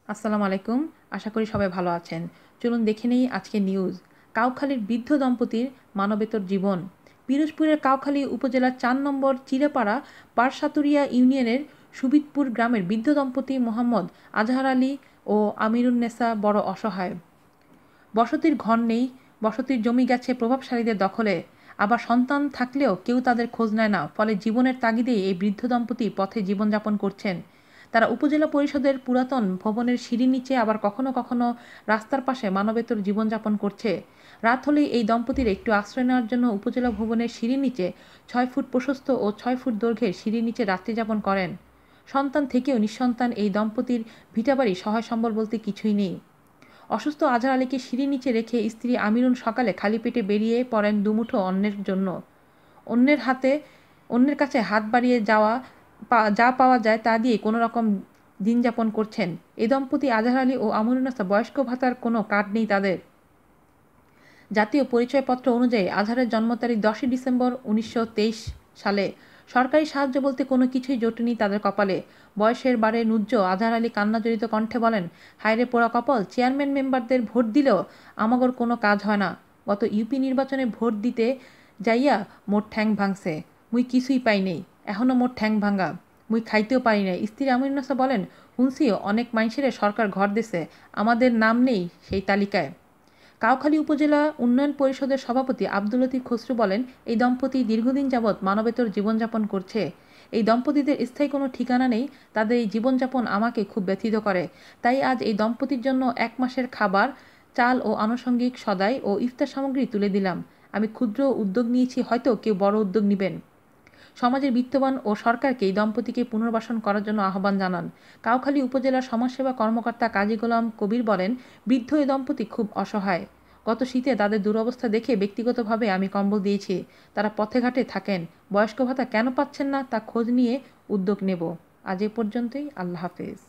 আসসালামু আলাইকুম। আশা করি সবাই ভালো আছেন। চলুন দেখে নেই আজকের নিউজ। কাউখালীর বৃদ্ধ দম্পতির মানবেতর জীবন। পিরোজপুরের কাউখালী উপজেলার ৪ নম্বর চিরেপাড়া পারসাতুরিয়া ইউনিয়নের সুবিদপুর গ্রামের বৃদ্ধ দম্পতি মোহাম্মদ আজহার আলী ও আমিরুন্নেসা বড় অসহায়। বসতির ঘর নেই, বসতির জমি গেছে প্রভাবশালীদের দখলে। আবার সন্তান থাকলেও কেউ তাদের খোঁজ নেয় না, ফলে জীবনের তাগিদেই এই বৃদ্ধ দম্পতি পথে জীবনযাপন করছেন। তারা উপজেলা পরিষদের পুরাতন ভবনের সিঁড়ির নিচে, আবার কখনো কখনো রাস্তার পাশে মানবেতর জীবনযাপন করছে। রাত হলেই এই দম্পতির একটু আশ্রয় নেওয়ার জন্য উপজেলা ভবনের সিঁড়ির নিচে ৬ ফুট প্রশস্ত ও ৬ ফুট দৈর্ঘ্যের সিঁড়ির নিচে রাত্রিযাপন করেন। সন্তান থেকেও নিঃসন্তান এই দম্পতির ভিটাবাড়ি সহায় সম্বল বলতে কিছুই নেই। অসুস্থ আজহার আলীকে সিঁড়ির নিচে রেখে স্ত্রী আমিরুন সকালে খালি পেটে বেরিয়ে পড়েন দুমুঠো অন্নের জন্য। অন্যের কাছে হাত বাড়িয়ে যা পাওয়া যায় তা দিয়ে কোনো রকম দিন যাপন করছেন এই দম্পতি। আজহার আলী ও আমিরুন্নেসা বয়স্ক ভাতার কোনো কার্ড নেই তাদের। জাতীয় পরিচয়পত্র অনুযায়ী আজহারের জন্ম তারিখ ১০ই ডিসেম্বর ১৯২৩ সালে। সরকারি সাহায্য বলতে কোনো কিছুই জোটেনি তাদের কপালে। বয়সের বারে নুজ্জ আজহার আলী কান্নাজড়িত কণ্ঠে বলেন, হায়রে পোড়া কপাল, চেয়ারম্যান মেম্বারদের ভোট দিলেও আমাগর কোনো কাজ হয় না। গত ইউপি নির্বাচনে ভোট দিতে যাইয়া মোর ঠ্যাং ভাঙছে, মুই কিছুই পাই নেই, এখনও মোর ঠ্যাং ভাঙা, মুই খাইতেও পারি নাই। স্ত্রী আমিরুন্নেসা বলেন, হুনসিও অনেক মাইনষেরে সরকার ঘর দিছে, আমাদের নাম নেই সেই তালিকায়। কাউখালী উপজেলা উন্নয়ন পরিষদের সভাপতি আব্দুল লতিফ খসরু বলেন, এই দম্পতি দীর্ঘদিন যাবৎ মানবেতর জীবনযাপন করছে। এই দম্পতিদের স্থায়ী কোনো ঠিকানা নেই। তাদের এই জীবনযাপন আমাকে খুব ব্যথিত করে। তাই আজ এই দম্পতির জন্য ১ মাসের খাবার, চাল ও আনুষঙ্গিক সদাই ও ইফতার সামগ্রী তুলে দিলাম। আমি ক্ষুদ্র উদ্যোগ নিয়েছি, হয়তো কেউ বড় উদ্যোগ নেবেন। সমাজের বিত্তবান ও সরকারকে এই দম্পতিকে পুনর্বাসন করার জন্য আহ্বান জানান। কাউখালী উপজেলার সমাজসেবা কর্মকর্তা কাজী গোলাম কবির বলেন, বৃদ্ধ এই দম্পতি খুব অসহায়। গত শীতে তাদের দুরবস্থা দেখে ব্যক্তিগতভাবে আমি কম্বল দিয়েছি। তারা পথে ঘাটে থাকেন, বয়স্ক ভাতা কেন পাচ্ছেন না তা খোঁজ নিয়ে উদ্যোগ নেব। আজ এ পর্যন্তই। আল্লাহ হাফেজ।